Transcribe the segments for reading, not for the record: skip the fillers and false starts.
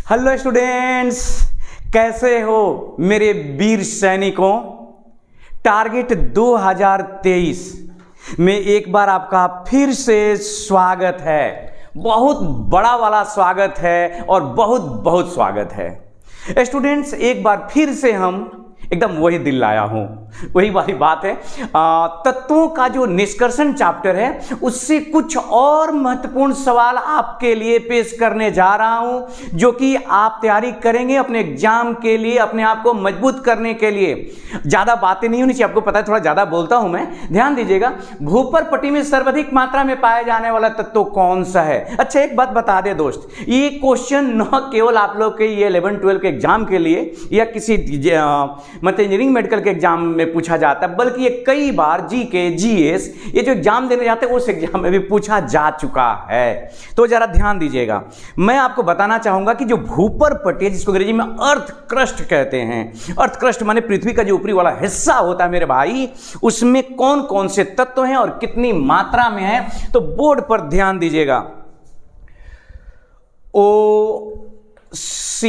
Hello students, कैसे हो मेरे वीर सैनिकों। टारगेट 2023 में एक बार आपका फिर से स्वागत है। बहुत बड़ा वाला स्वागत है और बहुत बहुत स्वागत है स्टूडेंट्स। एक बार फिर से हम एकदम वही दिल लाया हूं, वही वाली बात है। तत्वों का जो निष्कर्षण चैप्टर है उससे कुछ और महत्वपूर्ण सवाल आपके लिए पेश करने जा रहा हूं, जो कि आप तैयारी करेंगे अपने एग्जाम के लिए, अपने आप को मजबूत करने के लिए। ज्यादा बातें नहीं होनी चाहिए, आपको पता है थोड़ा ज्यादा बोलता हूं मैं, ध्यान दीजिएगा। भूपर पट्टी में सर्वाधिक मात्रा में पाया जाने वाला तत्व कौन सा है? अच्छा एक बात बता दे दोस्त, ये क्वेश्चन न केवल आप लोग के ये 11-12 के एग्जाम के लिए या किसी मतलब इंजीनियरिंग मेडिकल के एग्जाम में पूछा जाता है, बल्कि ये कई बार जीके जीएस ये जो एग्जाम देने जाते हैं उस एग्जाम में भी पूछा जा चुका है। तो जरा ध्यान दीजिएगा, मैं आपको बताना चाहूंगा कि जो भूपर पट्टी है, जिसको अंग्रेजी में अर्थ क्रस्ट कहते हैं, अर्थ क्रस्ट माने पृथ्वी का जो ऊपरी वाला हिस्सा होता है मेरे भाई, उसमें कौन कौन से तत्व हैं और कितनी मात्रा में है। तो बोर्ड पर ध्यान दीजिएगा। OC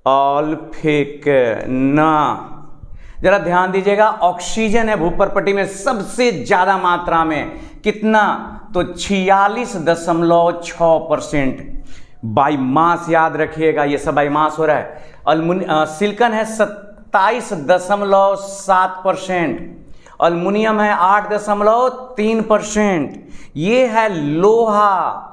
ऑल्फेकना, जरा ध्यान दीजिएगा। ऑक्सीजन है भूपर पट्टी में सबसे ज्यादा मात्रा में, कितना? तो 46.6%। बाई मास याद रखिएगा, ये सब बाई मास हो रहा है। सिलिकॉन है 27.7%, अल्युमिनियम है 8.3%, ये है लोहा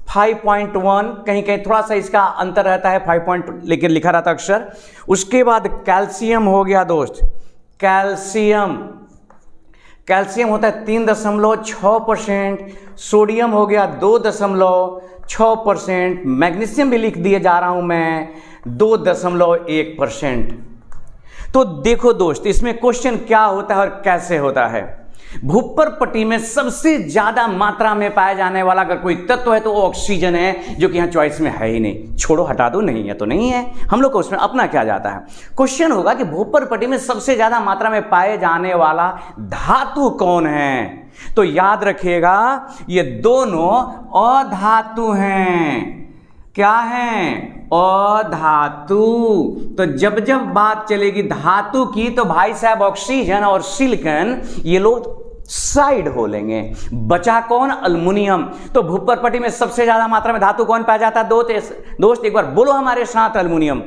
5.1, कहीं कहीं थोड़ा सा इसका अंतर रहता है 5 लेकिन लिखा रहता अक्षर। उसके बाद कैल्शियम हो गया दोस्त, कैल्शियम होता है 3.6%, सोडियम हो गया 2.6%, मैग्नीशियम भी लिख दिए जा रहा हूं मैं 2.1%। तो देखो दोस्त, इसमें क्वेश्चन क्या होता है और कैसे होता है। भूपर पट्टी में सबसे ज्यादा मात्रा में पाया जाने वाला अगर कोई तत्व है तो वो ऑक्सीजन है, जो कि यहां चॉइस में है ही नहीं। छोड़ो, हटा दो, नहीं है तो नहीं है, हम लोग को उसमें अपना क्या जाता है। क्वेश्चन होगा कि भूपर पट्टी में सबसे ज्यादा मात्रा में पाए जाने वाला धातु कौन है? तो याद रखिएगा, ये दोनों अधातु हैं। क्या हैं? अधातु। तो जब जब बात चलेगी धातु की तो भाई साहब ऑक्सीजन और सिलिकॉन ये लोग साइड हो लेंगे। बचा कौन? अल्युमिनियम। तो भूपर पट्टी में सबसे ज्यादा मात्रा में धातु कौन पाया जाता है? दोस्त एक बार बोलो हमारे साथ, अल्युमिनियम।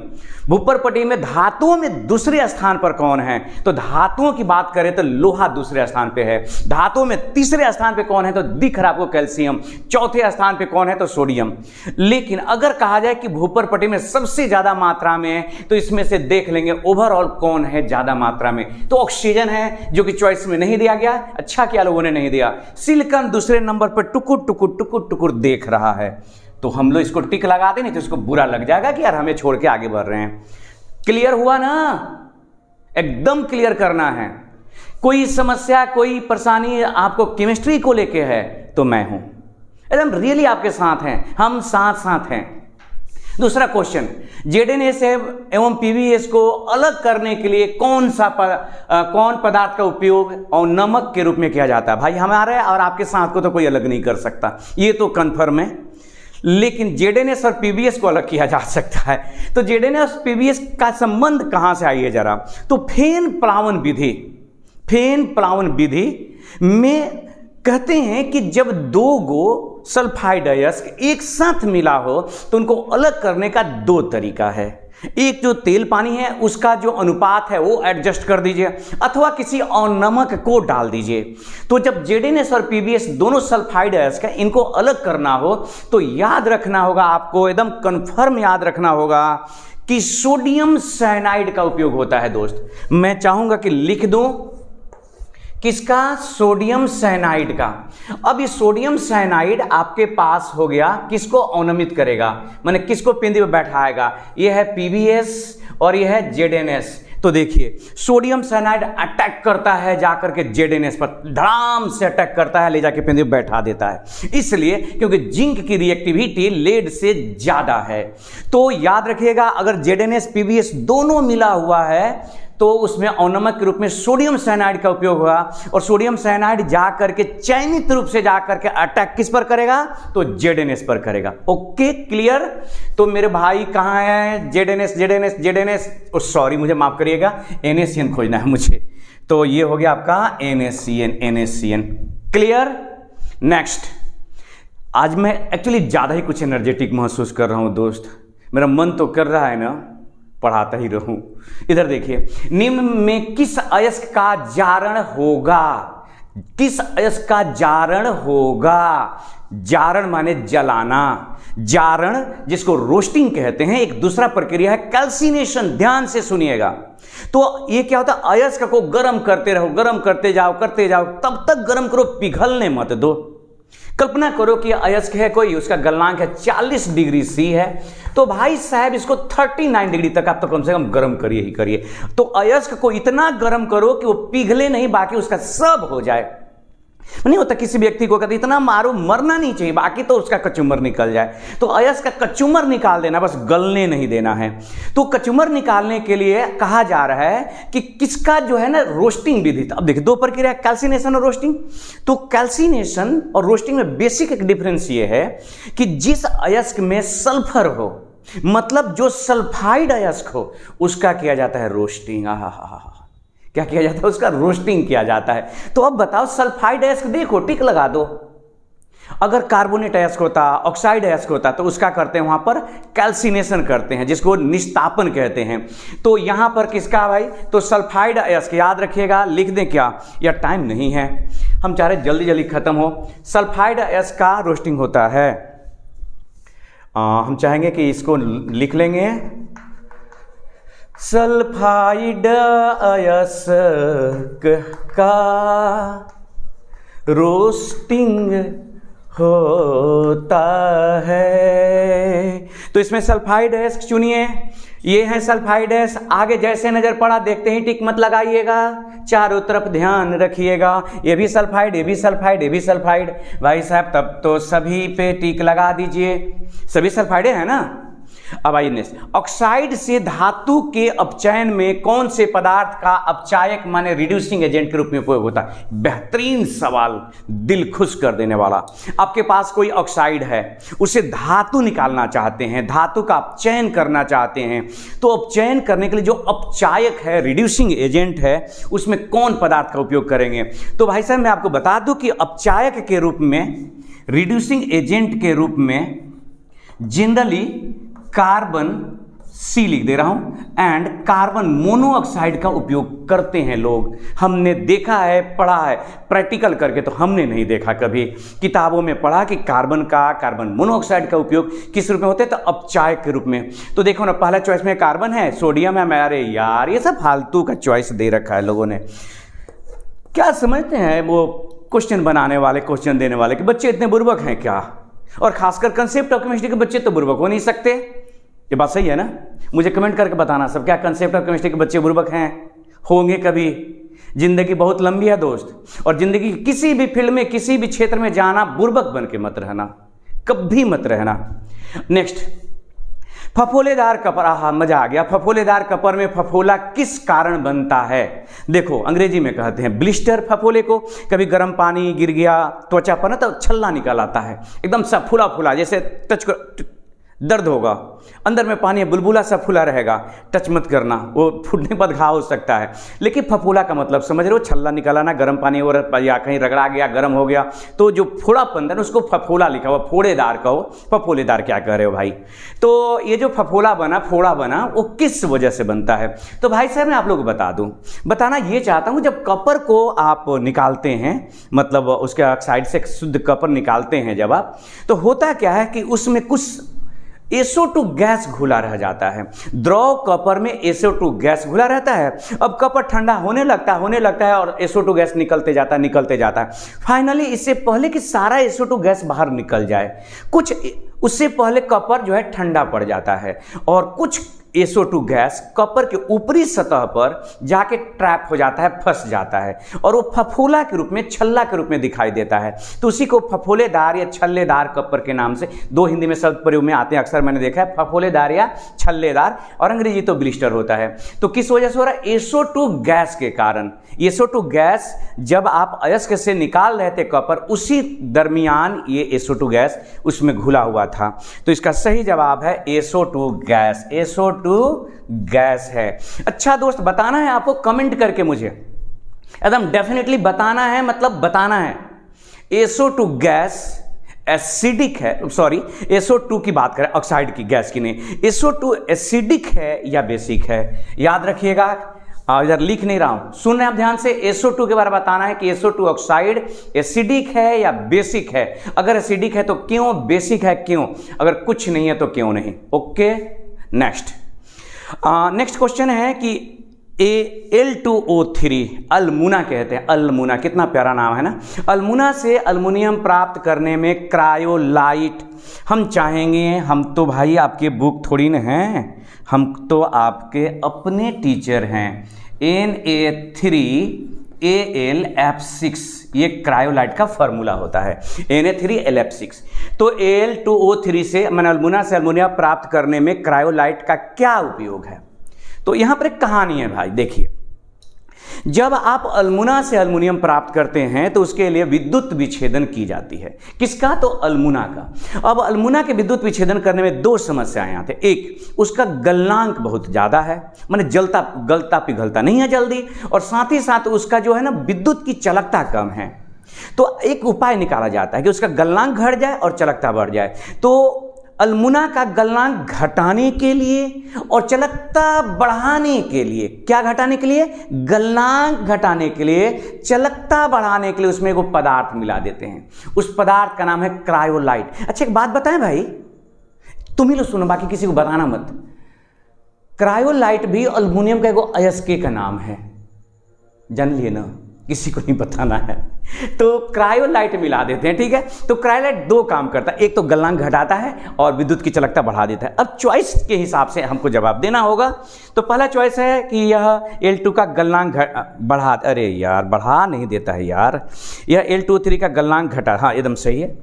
भूपर पट्टी में धातुओं में दूसरे स्थान पर कौन है? तो धातुओं की बात करें तो लोहा दूसरे स्थान पे है। धातुओं में तीसरे स्थान पे कौन है? तो दिख रहा आपको कैल्शियम। चौथे स्थान पे कौन है? तो सोडियम। लेकिन अगर कहा जाए कि भूपर पट्टी में सबसे ज्यादा मात्रा में, तो इसमें से देख लेंगे ओवरऑल कौन है ज्यादा मात्रा में। तो ऑक्सीजन है, जो कि चॉइस में नहीं दिया गया। अच्छा किया लोगों ने नहीं दिया। सिलिकॉन दूसरे नंबर पर टुकुर टुकुर टुकुर टुकुर देख रहा है, तो हम लोग इसको टिक लगा दें, नहीं तो इसको बुरा लग जाएगा कि यार हमें छोड़ के आगे बढ़ रहे हैं। क्लियर हुआ ना? एकदम क्लियर करना है। कोई समस्या, कोई परेशानी आपको केमिस्ट्री को लेके है तो मैं हूं, एकदम रियली आपके साथ हैं, हम साथ साथ हैं। दूसरा क्वेश्चन, जेडएनएस एवं पीवीएस को अलग करने के लिए कौन पदार्थ का उपयोग और नमक के रूप में किया जाता है? भाई हमारे और आपके साथ को तो कोई अलग नहीं कर सकता, ये तो कन्फर्म है। लेकिन जेडएनएस और पीबीएस को अलग किया जा सकता है। तो जेडएनएस और पीबीएस का संबंध कहां से आइए जरा। तो फेन प्लावन विधि में कहते हैं कि जब दो गो सल्फाइड अयस्क एक साथ मिला हो तो उनको अलग करने का दो तरीका है। एक जो तेल पानी है उसका जो अनुपात है वो एडजस्ट कर दीजिए, अथवा किसी और नमक को डाल दीजिए। तो जब जेडएनएस और पीबीएस दोनों सल्फाइड अयस्क है, इनको अलग करना हो तो याद रखना होगा, आपको एकदम कंफर्म याद रखना होगा कि सोडियम साइनाइड का उपयोग होता है दोस्त। मैं चाहूंगा कि लिख दूं, किसका? सोडियम साइनाइड का। अब ये सोडियम साइनाइड आपके पास हो गया, किसको अवनमित करेगा, माने किसको पिंडी में बैठाएगा? ये है पीबीएस और ये है जेडएनएस। तो देखिए सोडियम साइनाइड अटैक करता है जाकर के जेडएनएस पर, धड़ाम से अटैक करता है, ले जाके पिंडी में बैठा देता है। इसलिए क्योंकि जिंक की रिएक्टिविटी लेड से ज्यादा है। तो याद रखिएगा, अगर जेडएनएस पीबीएस दोनों मिला हुआ है तो उसमें अवनमक के रूप में सोडियम साइनाइड का उपयोग हुआ, और सोडियम साइनाइड जा करके चयनित रूप से जा करके अटैक किस पर करेगा, तो ZNS पर करेगा। Okay, clear. तो मेरे भाई कहाँ है, ZNS, सॉरी मुझे माफ करिएगा, NaCN खोजना है मुझे। तो ये हो गया आपका NaCN। क्लियर। नेक्स्ट, आज मैं एक्चुअली ज़्यादा ही कुछ एनर्जेटिक महसूस कर रहा हूँ दोस्त, मेरा मन तो कर रहा है ना पढ़ाता ही रहूं। इधर देखिए, निम्न में किस अयस्क का जारण होगा, किस अयस्क का जारण होगा। जारण माने जलाना, जारण जिसको रोस्टिंग कहते हैं, एक दूसरा प्रक्रिया है कैल्सिनेशन। ध्यान से सुनिएगा। तो ये क्या होता है, अयस्क को गर्म करते रहो, गर्म करते जाओ, तब तक गर्म करो, पिघलने मत दो। कल्पना करो कि अयस्क है कोई, उसका गलनांक है 40 डिग्री C है, तो भाई साहब इसको 39 डिग्री तक आप तो कम से कम गर्म करिए ही करिए। तो अयस्क को इतना गर्म करो कि वो पिघले नहीं, बाकी उसका सब हो जाए। नहीं होता किसी व्यक्ति को कहते इतना मारो, मरना नहीं चाहिए, बाकी तो उसका कचुमर निकल जाए। तो अयस्क का कचुमर निकाल देना, बस गलने नहीं देना है। तो कचुमर निकालने के लिए कहा जा रहा है कि किसका जो है ना रोस्टिंग विधि। अब देखिए दो प्रक्रिया, कैल्सिनेशन और रोस्टिंग। तो कैल्सिनेशन और रोस्टिंग में बेसिक एक डिफरेंस ये है कि जिस अयस्क में सल्फर हो, मतलब जो सल्फाइड अयस्क हो, उसका किया जाता है रोस्टिंग। क्या किया जाता है, उसका रोस्टिंग किया जाता है। तो अब बताओ, सल्फाइड अयस्क देखो, टिक लगा दो। अगर कार्बोनेट अयस्क होता, ऑक्साइड अयस्क होता, तो उसका करते हैं वहां पर कैल्सिनेशन करते हैं, जिसको निस्तापन कहते हैं। तो यहां पर किसका भाई, तो सल्फाइड अयस्क। याद रखिएगा, लिख दें क्या, या टाइम नहीं है, हम चाह रहे जल्दी जल्दी खत्म हो। सल्फाइड अयस्क का रोस्टिंग होता है। हम चाहेंगे कि इसको लिख लेंगे, सल्फाइड अयस्क का रोस्टिंग होता है। तो इसमें सल्फाइड अयस्क चुनिए, ये है सल्फाइड अयस्क। आगे जैसे नजर पड़ा देखते ही टिक मत लगाइएगा, चारों तरफ ध्यान रखिएगा। ये भी सल्फाइड, ये भी सल्फाइड, ये भी सल्फाइड। भाई साहब तब तो सभी पे टिक लगा दीजिए, सभी सल्फाइड है ना। अब आइए नेक्स्ट, ऑक्साइड से धातु के अपचयन में कौन से पदार्थ का अपचायक माने रिड्यूसिंग एजेंट के रूप में उपयोग होता है। बेहतरीन सवाल, दिल खुश कर देने वाला। आपके पास कोई ऑक्साइड है, उसे धातु निकालना चाहते हैं, धातु का अपचयन करना चाहते हैं, तो अपचयन करने के लिए जो अपचायक है, रिड्यूसिंग एजेंट है, उसमें कौन पदार्थ का उपयोग करेंगे। तो भाई साहब मैं आपको बता दूं कि अपचायक के रूप में, रिड्यूसिंग एजेंट के रूप में जनरली कार्बन C लिख दे रहा हूं, एंड कार्बन मोनोऑक्साइड का उपयोग करते हैं लोग। हमने देखा है, पढ़ा है, प्रैक्टिकल करके तो हमने नहीं देखा कभी। किताबों में पढ़ा कि कार्बन मोनोऑक्साइड का उपयोग किस रूप में होते हैं, तो अपचायक के रूप में। तो देखो ना, पहला चॉइस में कार्बन है, सोडियम है। अरे यार, ये सब फालतू का चॉइस दे रखा है लोगों ने। क्या समझते हैं वो क्वेश्चन बनाने वाले, क्वेश्चन देने वाले, कि बच्चे इतने बुर्बक हैं क्या। और खासकर कंसेप्ट ऑफ केमिस्ट्री के बच्चे तो बुर्बक हो नहीं सकते। ये बात सही है ना, मुझे कमेंट करके बताना सब, क्या कंसेप्ट ऑफ केमिस्ट्री के बच्चे बुर्बक हैं, होंगे कभी। जिंदगी बहुत लंबी है दोस्त, और जिंदगी की किसी भी फील्ड में, किसी भी क्षेत्र में जाना, बुर्बक बन के मत रहना, कभी मत रहना। नेक्स्ट, फफोलेदार कपर। आहा, मजा आ गया। फफोलेदार कपर में फफोला किस कारण बनता है। देखो अंग्रेजी में कहते हैं ब्लिस्टर फफोले को। कभी गर्म पानी गिर गया त्वचा पर ना, तो छल्ला निकल आता है, एकदम सा फूला फूला, जैसे टच कर दर्द होगा, अंदर में पानी बुलबुला सा फूला रहेगा, टच मत करना, वो फूटने पर घाव हो सकता है। लेकिन फफोला का मतलब समझ रहे हो, छल्ला निकला ना, गर्म पानी और या कहीं रगड़ा गया, गर्म हो गया, तो जो फोड़ापन है उसको फफोला लिखा हुआ, फोड़ेदार कहो, फफोलेदार क्या कह रहे हो भाई। तो ये जो फफोला बना, फोड़ा बना, वो किस वजह से बनता है। तो भाई साहब मैं आप लोगों को बता दूं, बताना ये चाहता हूं, जब कपर को आप निकालते हैं, मतलब उसके ऑक्साइड से शुद्ध कपर निकालते हैं जब आप, तो होता क्या है कि उसमें कुछ SO2 गैस घुला रह जाता है। द्रव कपर में SO2 गैस घुला रहता है। अब कपर ठंडा होने लगता है और SO2 गैस निकलते जाता है। फाइनली इससे पहले कि सारा SO2 गैस बाहर निकल जाए, कुछ उससे पहले कपर जो है ठंडा पड़ जाता है, और कुछ SO2 गैस कॉपर के ऊपरी सतह पर जाके ट्रैप हो जाता है, फंस जाता है और वो फफोला के रूप में, छल्ला के रूप में दिखाई देता है। तो उसी को फफोलेदार या छल्लेदार कॉपर के नाम से दो हिंदी में शब्द प्रयोग में आते हैं, अक्सर मैंने देखा है, फफोलेदार या छल्लेदार, और अंग्रेजी तो ब्लिस्टर होता है। तो किस वजह से हो रहा है? SO2 गैस के कारण। SO2 गैस जब आप अयस्क से निकाल रहे थे कॉपर, उसी दरमियान ये SO2 गैस उसमें घुला हुआ था। तो इसका सही जवाब है SO2 गैस। SO2 गैस है। अच्छा दोस्त, बताना है आपको कमेंट करके, मुझे एकदम डेफिनेटली बताना है, मतलब बताना है SO2 गैस एसिडिक है, सॉरी SO2 की बात करें, ऑक्साइड की, गैस की नहीं। SO2 एसिडिक है या बेसिक है? याद रखिएगा, इधर लिख नहीं रहा हूं, सुन रहे हैं आप ध्यान से। SO2 के बारे में बताना है कि SO2 ऑक्साइड एसिडिक है या बेसिक है। अगर एसिडिक है तो क्यों, बेसिक है क्यों, अगर कुछ नहीं है तो क्यों नहीं। ओके, नेक्स्ट क्वेश्चन है कि Al2O3 अल्मुना कहते हैं। अल्मुना, कितना प्यारा नाम है ना। अल्मुना से अल्मुनियम प्राप्त करने में क्रायोलाइट हम चाहेंगे। हम तो भाई आपके बुक थोड़ी न हैं, हम तो आपके अपने टीचर हैं। Na3AlF6 ये क्रायोलाइट का फॉर्मूला होता है, Na3AlF6। तो Al2O3 से, मैंने अल्मुना से अल्मुनियम प्राप्त करने में क्रायोलाइट का क्या उपयोग है? तो यहां पर एक कहानी है भाई, देखिए। जब आप अल्मुना से अल्मुनियम प्राप्त करते हैं तो उसके लिए विद्युत विच्छेदन की जाती है। किसका? तो अल्मुना का। अब अल्मुना के विद्युत विच्छेदन करने में दो समस्याएं आती हैं। एक, उसका गलनांक बहुत ज़्यादा है, माने गलता पिघलता नहीं है जल्दी, और साथ ही साथ उसका जो है ना विद्युत की चलकता कम है। तो एक उपाय निकाला जाता है कि उसका गलनांक घट जाए और चलकता बढ़ जाए। तो अल्मुना का गलनांक घटाने के लिए और चलकता बढ़ाने के लिए, क्या घटाने के लिए? गलनांक घटाने के लिए, चलकता बढ़ाने के लिए उसमें एक पदार्थ मिला देते हैं। उस पदार्थ का नाम है क्रायोलाइट। अच्छा एक बात बताएं भाई, तुम ही लोग सुनो, बाकी किसी को बताना मत। क्रायोलाइट भी अल्मुनियम का एक अयस्क का नाम है, जान लिए ना, किसी को नहीं बताना है। तो क्रायोलाइट मिला देते हैं, ठीक है। तो क्रायोलाइट दो काम करता है, एक तो गलनांक घटाता है और विद्युत की चलकता बढ़ा देता है। अब चॉइस के हिसाब से हमको जवाब देना होगा। तो पहला चॉइस है कि यह Al2 का गलनांक बढ़ा, अरे यार बढ़ा नहीं देता है यार, यह Al2O3 का गलनांक घटा, हाँ एकदम सही है।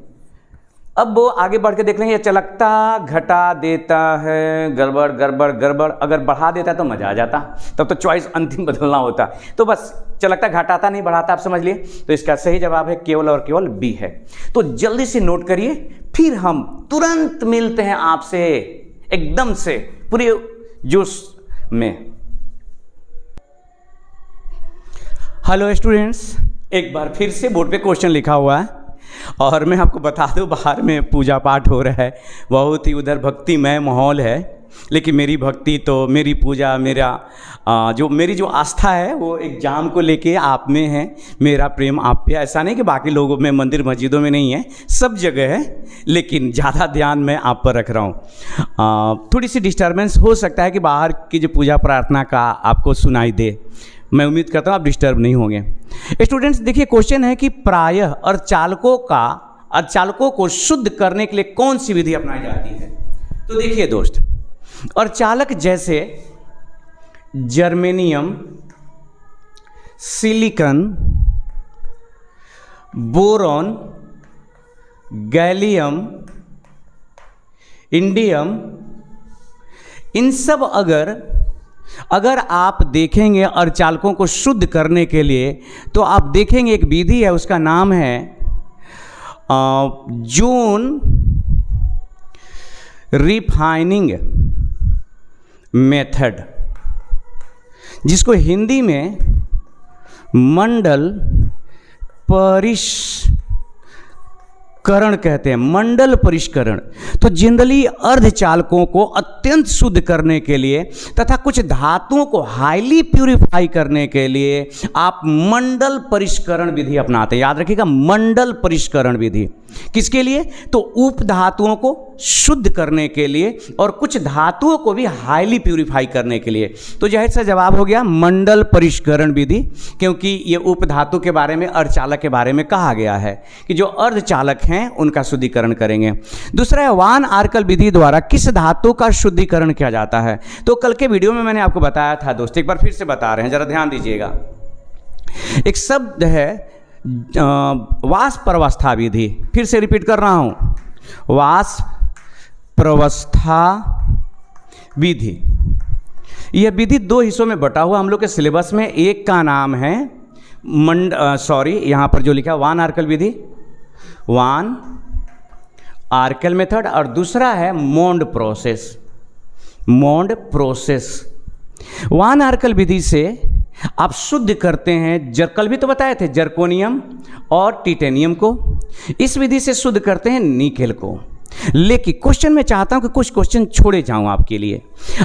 अब वो आगे बढ़ के देख लेंगे, चलकता घटा देता है, गड़बड़ गड़बड़ गड़बड़, अगर बढ़ा देता तो मजा आ जाता, तब तो चॉइस अंतिम बदलना होता। तो बस चलकता घटाता नहीं बढ़ाता, आप समझ लिए। तो इसका सही जवाब है केवल और केवल बी है। तो जल्दी से नोट करिए, फिर हम तुरंत मिलते हैं आपसे एकदम से पूरे जोश में। हेलो स्टूडेंट्स, एक बार फिर से बोर्ड पे क्वेश्चन लिखा हुआ है और मैं आपको बता दूं बाहर में पूजा पाठ हो रहा है, बहुत ही उधर भक्तिमय माहौल है। लेकिन मेरी भक्ति तो, मेरी पूजा, मेरी जो आस्था है वो एग्जाम को लेके आप में है, मेरा प्रेम आप पे। ऐसा नहीं कि बाकी लोगों में, मंदिर मस्जिदों में नहीं है, सब जगह है, लेकिन ज़्यादा ध्यान मैं आप पर रख रहा हूँ। थोड़ी सी डिस्टर्बेंस हो सकता है कि बाहर की जो पूजा प्रार्थना का आपको सुनाई दे, मैं उम्मीद करता हूँ आप डिस्टर्ब नहीं होंगे। स्टूडेंट्स देखिए, क्वेश्चन है कि प्रायः अर्धचालकों को शुद्ध करने के लिए कौन सी विधि अपनाई जाती है? तो देखिए दोस्त, अर्धचालक जैसे germanium, silicon, boron, gallium, indium, इन सब अगर आप देखेंगे अर्धचालकों को शुद्ध करने के लिए, तो आप देखेंगे एक विधि है, उसका नाम है जोन रिफाइनिंग मेथड, जिसको हिंदी में मंडल परिष्करण कहते हैं। मंडल परिष्करण। तो जनरली अर्धचालकों को अत्यंत शुद्ध करने के लिए तथा कुछ धातुओं को हाईली प्यूरिफाई करने के लिए आप मंडल परिष्करण विधि अपनाते हैं। याद रखिएगा, मंडल परिष्करण विधि किसके लिए? तो उप धातुओं को शुद्ध करने के लिए और कुछ धातुओं को भी हाईली प्यूरिफाई करने के लिए। तो जाहिर सा जवाब हो गया मंडल परिष्करण विधि, क्योंकि ये उप धातु के बारे में, अर्धचालक के बारे में कहा गया है कि जो अर्धचालक हैं हैं उनका शुद्धिकरण करेंगे। दूसरा है वान आर्कल विधि द्वारा किस धातु का शुद्धिकरण किया जाता है। तो कल के वीडियो में मैंने आपको बताया था दोस्त, एक बार फिर से बता रहे हैं, जरा ध्यान दीजिएगा। एक शब्द है वाष्प्रवस्था विधि, फिर से रिपीट कर रहा हूं, वाष्प्रवस्था विधि। यह विधि दो हिस्सों में बटा हुआ हम लोग के सिलेबस में। एक का नाम है यहां पर जो लिखा है वान आर्कल विधि, वान आर्कल मेथड, और दूसरा है मोंड प्रोसेस, मोंड प्रोसेस। वान आर्कल विधि से आप शुद्ध करते हैं, कल भी तो बताए थे, जर्कोनियम और टिटेनियम को। इस विधि से शुद्ध करते हैं निकेल को। लेकिन क्वेश्चन में चाहता हूं कि कुछ क्वेश्चन छोड़े जाऊं आपके लिए,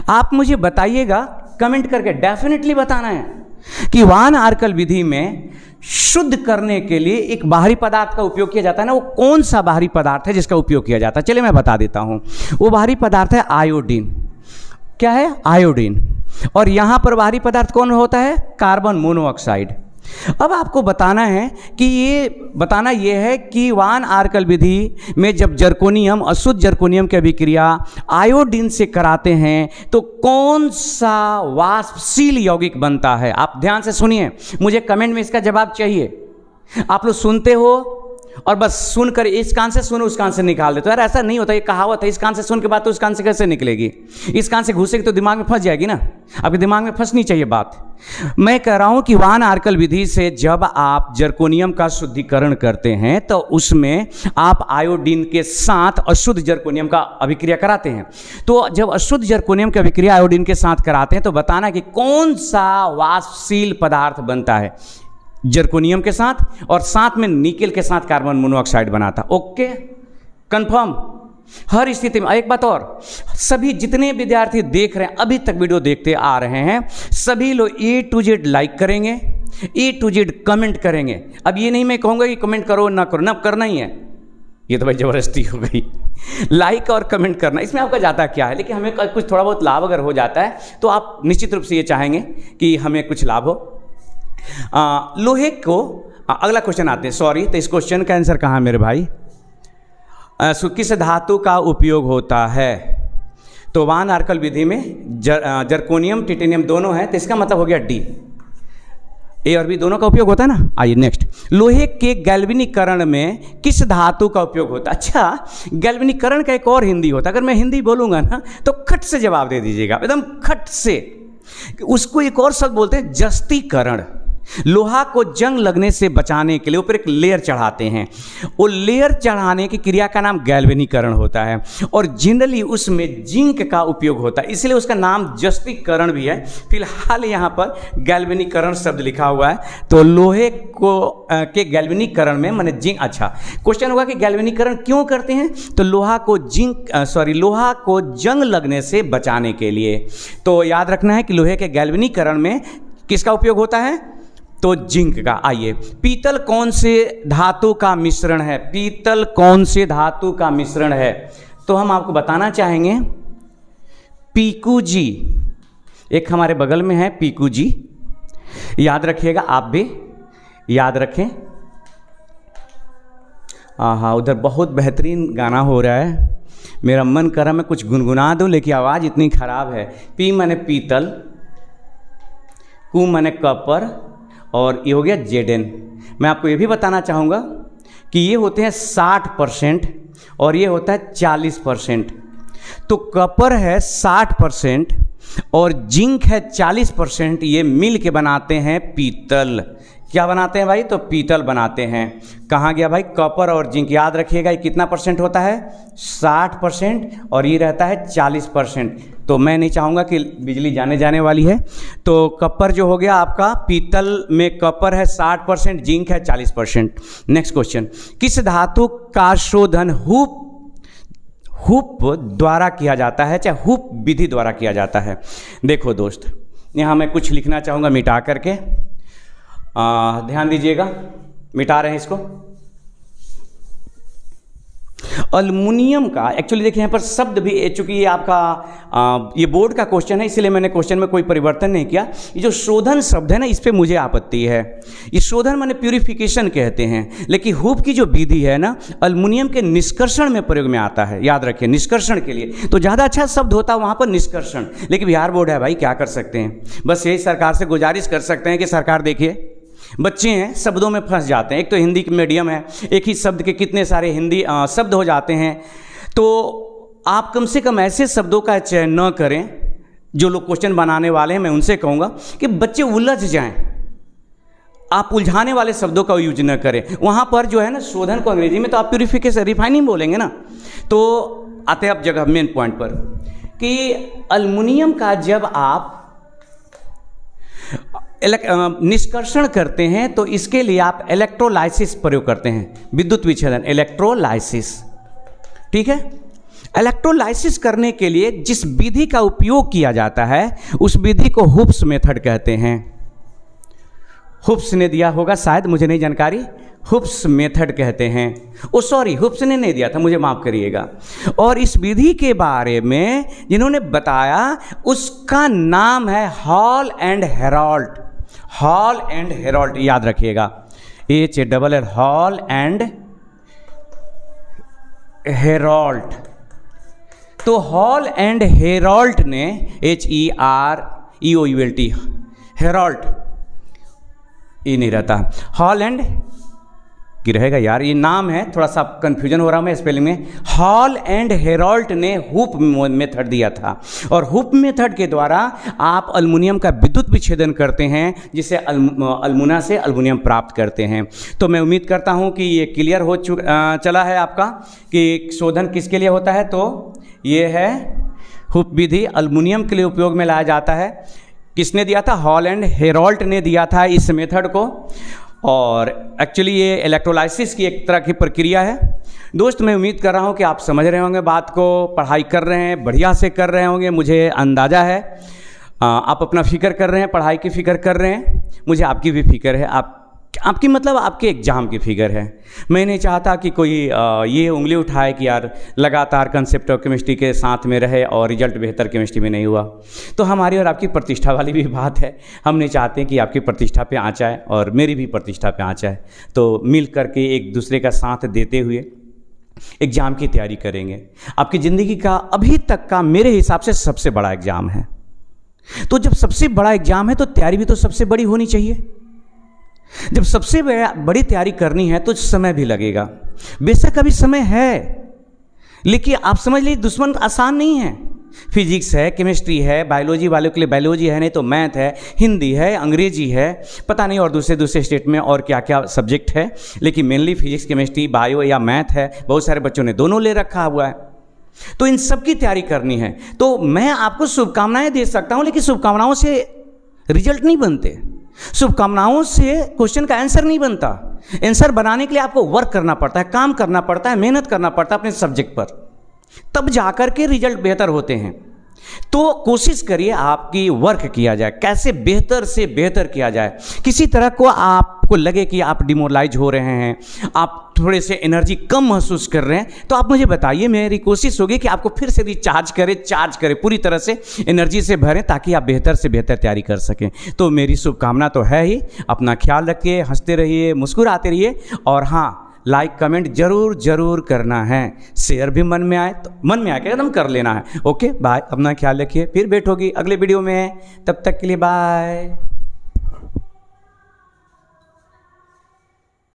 आप मुझे बताइएगा कमेंट करके, डेफिनेटली बताना है कि वान आर्कल विधि में शुद्ध करने के लिए एक बाहरी पदार्थ का उपयोग किया जाता है ना, वो कौन सा बाहरी पदार्थ है जिसका उपयोग किया जाता है। चलिए मैं बता देता हूं। वो बाहरी पदार्थ है आयोडीन। क्या है? आयोडीन। और यहां पर बाहरी पदार्थ कौन होता है? Carbon monoxide. अब आपको बताना है कि ये है कि वान आर्कल विधि में जब जर्कोनियम, अशुद्ध जर्कोनियम की अभिक्रिया आयोडीन से कराते हैं तो कौन सा वाष्पशील यौगिक बनता है। आप ध्यान से सुनिए, मुझे कमेंट में इसका जवाब चाहिए। आप लोग सुनते हो और बस सुनकर इस कान से सुनो उस कान से निकाल देते हो। यार ऐसा नहीं होता, ये कहावत है, इस कान से सुन के बात तो उस कान से कैसे निकलेगी? इस कान से घुसेगी तो दिमाग में फंस जाएगी ना, आपके दिमाग में फंसनी चाहिए बात। मैं कह रहा हूं कि वान आर्कल विधि से जब आप जर्कोनियम का शुद्धिकरण करते हैं तो उसमें आप आयोडीन के साथ अशुद्ध जर्कोनियम का अभिक्रिया कराते हैं। तो जब अशुद्ध जर्कोनियम की अभिक्रिया आयोडीन के साथ कराते हैं तो बताना कि कौन सा वाष्पशील पदार्थ बनता है जर्कोनियम के साथ, और साथ में निकेल के साथ कार्बन मोनोऑक्साइड बनाता। ओके, कंफर्म हर स्थिति में। एक बात और, सभी जितने विद्यार्थी देख रहे हैं, अभी तक वीडियो देखते आ रहे हैं, सभी लोग A to Z लाइक करेंगे, A to Z कमेंट करेंगे। अब ये नहीं मैं कहूँगा कि कमेंट करो ना करो, ना करना ही है, ये तो भाई ज़बरदस्ती हो गई। लाइक और कमेंट करना, इसमें आपका जाता क्या है? लेकिन हमें कुछ थोड़ा बहुत लाभ अगर हो जाता है तो आप निश्चित रूप से ये चाहेंगे कि हमें कुछ लाभ हो। लोहे को अगला क्वेश्चन आते हैं, सॉरी, तो इस क्वेश्चन का आंसर कहाँ मेरे भाई? किस धातु का उपयोग होता है? तो वान आर्कल विधि में जर्कोनियम टिटेनियम दोनों है, तो इसका मतलब हो गया डी। ए और बी दोनों का उपयोग होता है ना। आइए नेक्स्ट, लोहे के गैल्वेनीकरण में किस धातु का उपयोग होता है? अच्छा, गैल्वेनीकरण का एक और हिंदी होता है, अगर मैं हिंदी बोलूंगा ना तो खट से जवाब दे दीजिएगा, एकदम खट से। उसको एक और शब्द बोलते हैं जस्तीकरण। लोहा को जंग लगने से बचाने के लिए ऊपर एक लेयर चढ़ाते हैं, वो लेयर चढ़ाने की क्रिया का नाम गैल्वेनीकरण होता है, और जनरली उसमें जिंक का उपयोग होता है, इसलिए उसका नाम जस्तीकरण भी है। फिलहाल यहाँ पर गैल्वेनीकरण शब्द लिखा हुआ है, तो लोहे को के गैल्वेनीकरण में माने जिंक। अच्छा, क्वेश्चन होगा कि गैल्वेनीकरण क्यों करते हैं? तो लोहा को जंग लगने से बचाने के लिए। तो याद रखना है कि लोहे के गैल्वेनीकरण में किसका उपयोग होता है? तो जिंक का। आइए, पीतल कौन से धातु का मिश्रण है? पीतल कौन से धातु का मिश्रण है? तो हम आपको बताना चाहेंगे पीकू जी, एक हमारे बगल में है पीकू जी, याद रखिएगा, आप भी याद रखें। हाँ, उधर बहुत बेहतरीन गाना हो रहा है, मेरा मन कर रहा मैं कुछ गुनगुना दूं, लेकिन आवाज़ इतनी खराब है। पी माने पीतल, कू माने कपर, और ये हो गया जेडेन। मैं आपको ये भी बताना चाहूँगा कि ये होते हैं 60% और ये होता है 40%। तो कपर है 60% और जिंक है 40%, ये मिल के बनाते हैं पीतल। क्या बनाते हैं भाई? तो पीतल बनाते हैं। कहाँ गया भाई? कपर और जिंक। याद रखिएगा, ये कितना परसेंट होता है? 60%, और ये रहता है 40%। तो मैं नहीं चाहूँगा कि बिजली जाने वाली है। तो कपर जो हो गया आपका, पीतल में कपर है 60%, जिंक है 40%। नेक्स्ट क्वेश्चन, किस धातु का शोधन हुप द्वारा किया जाता है, चाहे हुप विधि द्वारा किया जाता है? देखो दोस्त, यहाँ मैं कुछ लिखना चाहूँगा मिटा करके, ध्यान दीजिएगा, मिटा रहे हैं इसको। अल्मुनियम का एक्चुअली देखिए यहाँ पर शब्द भी, चूंकि ये आपका ये बोर्ड का क्वेश्चन है इसलिए मैंने क्वेश्चन में कोई परिवर्तन नहीं किया। ये जो शोधन शब्द है ना, इस पे मुझे आपत्ति है। ये शोधन माने प्यूरिफिकेशन कहते हैं, लेकिन हूप की जो विधि है ना, अल्मुनियम के निष्कर्षण में प्रयोग में आता है। याद रखिए, निष्कर्षण के लिए तो ज़्यादा अच्छा शब्द होता है वहाँ पर निष्कर्षण, लेकिन बिहार बोर्ड है भाई, क्या कर सकते हैं। बस यही सरकार से गुजारिश कर सकते हैं कि सरकार देखिए, बच्चे हैं शब्दों में फंस जाते हैं। एक तो हिंदी मीडियम है, एक ही शब्द के कितने सारे हिंदी शब्द हो जाते हैं। तो आप कम से कम ऐसे शब्दों का चयन न करें, जो लोग क्वेश्चन बनाने वाले हैं मैं उनसे कहूँगा कि बच्चे उलझ जाएं। आप उलझाने वाले शब्दों का यूज न करें। वहाँ पर जो है ना, शोधन को अंग्रेजी में तो आप प्यूरिफिकेशन, रिफाइनिंग बोलेंगे ना। तो आते हैं अब जगह मेन पॉइंट पर कि अल्मुनियम का जब आप निष्कर्षण करते हैं तो इसके लिए आप इलेक्ट्रोलाइसिस प्रयोग करते हैं, विद्युत विच्छेदन, इलेक्ट्रोलाइसिस। ठीक है, इलेक्ट्रोलाइसिस करने के लिए जिस विधि का उपयोग किया जाता है उस विधि को हुप्स मेथड कहते हैं। हुप्स ने दिया होगा शायद, मुझे नहीं जानकारी, हुप्स मेथड कहते हैं। ओ सॉरी, हुप्स ने नहीं दिया था, मुझे माफ़ करिएगा। और इस विधि के बारे में जिन्होंने बताया उसका नाम है hall and Herald. Hall and Herald याद रखिएगा, HALL, हॉल एंड हेराल्ड। तो हॉल एंड हेराल्ड ने HEREOULT, हेराल्ड ये नहीं रहता, हॉल एंड की रहेगा यार, ये नाम है, थोड़ा सा कंफ्यूजन हो रहा है मैं स्पेलिंग में। हॉल एंड हेराल्ड ने हुप मेथड दिया था, और हुप मेथड के द्वारा आप अल्मुनियम का विद्युत विच्छेदन करते हैं, जिससे अल्मुना से अल्मुनियम प्राप्त करते हैं। तो मैं उम्मीद करता हूं कि ये क्लियर हो चला है आपका कि शोधन किसके लिए होता है। तो ये है हुप विधि, अल्मुनियम के लिए उपयोग में लाया जाता है। किसने दिया था? हॉल एंड हेराल्ड ने दिया था इस मेथड को। और एक्चुअली ये इलेक्ट्रोलाइसिस की एक तरह की प्रक्रिया है। दोस्त, मैं उम्मीद कर रहा हूँ कि आप समझ रहे होंगे बात को, पढ़ाई कर रहे हैं, बढ़िया से कर रहे होंगे, मुझे अंदाज़ा है। आप अपना फिक्र कर रहे हैं, पढ़ाई की फिक्र कर रहे हैं, मुझे आपकी भी फिक्र है। आपकी मतलब आपके एग्ज़ाम की फिक्र है। मैं नहीं चाहता कि कोई ये उंगली उठाए कि यार लगातार कंसेप्ट ऑफ केमिस्ट्री के साथ में रहे और रिजल्ट बेहतर केमिस्ट्री में नहीं हुआ। तो हमारी और आपकी प्रतिष्ठा वाली भी बात है। हम नहीं चाहते कि आपकी प्रतिष्ठा पे आँच आए और मेरी भी प्रतिष्ठा पे आँच आए। तो मिल करके एक दूसरे का साथ देते हुए एग्ज़ाम की तैयारी करेंगे। आपकी ज़िंदगी का अभी तक का मेरे हिसाब से सबसे बड़ा एग्ज़ाम है। तो जब सबसे बड़ा एग्ज़ाम है तो तैयारी भी तो सबसे बड़ी होनी चाहिए। जब सबसे बड़ी तैयारी करनी है तो समय भी लगेगा। बेशक अभी समय है, लेकिन आप समझ लीजिए दुश्मन आसान नहीं है। फिजिक्स है, केमिस्ट्री है, बायोलॉजी वालों के लिए बायोलॉजी है, नहीं तो मैथ है, हिंदी है, अंग्रेजी है, पता नहीं और दूसरे स्टेट में और क्या क्या सब्जेक्ट है, लेकिन मेनली फिजिक्स, केमिस्ट्री, बायो या मैथ है। बहुत सारे बच्चों ने दोनों ले रखा हुआ है। तो इन सब की तैयारी करनी है। तो मैं आपको शुभकामनाएं दे सकता हूं, लेकिन शुभकामनाओं से रिजल्ट नहीं बनते। शुभकामनाओं से क्वेश्चन का आंसर नहीं बनता। आंसर बनाने के लिए आपको वर्क करना पड़ता है, काम करना पड़ता है, मेहनत करना पड़ता है अपने सब्जेक्ट पर, तब जाकर के रिजल्ट बेहतर होते हैं। तो कोशिश करिए आपकी वर्क किया जाए, कैसे बेहतर से बेहतर किया जाए। किसी तरह को आपको लगे कि आप डिमोरलाइज हो रहे हैं, आप थोड़े से एनर्जी कम महसूस कर रहे हैं, तो आप मुझे बताइए। मेरी कोशिश होगी कि आपको फिर से रिचार्ज करें, चार्ज करें, पूरी तरह से एनर्जी से भरें, ताकि आप बेहतर से बेहतर तैयारी कर सकें। तो मेरी शुभकामना तो है ही। अपना ख्याल रखिए, हंसते रहिए, मुस्कुराते रहिए, और हाँ, लाइक कमेंट जरूर करना है। शेयर भी मन में आए तो मन में आके एकदम कर लेना है। ओके बाय, अपना ख्याल रखिए, फिर भेंट होगी अगले वीडियो में। तब तक के लिए बाय।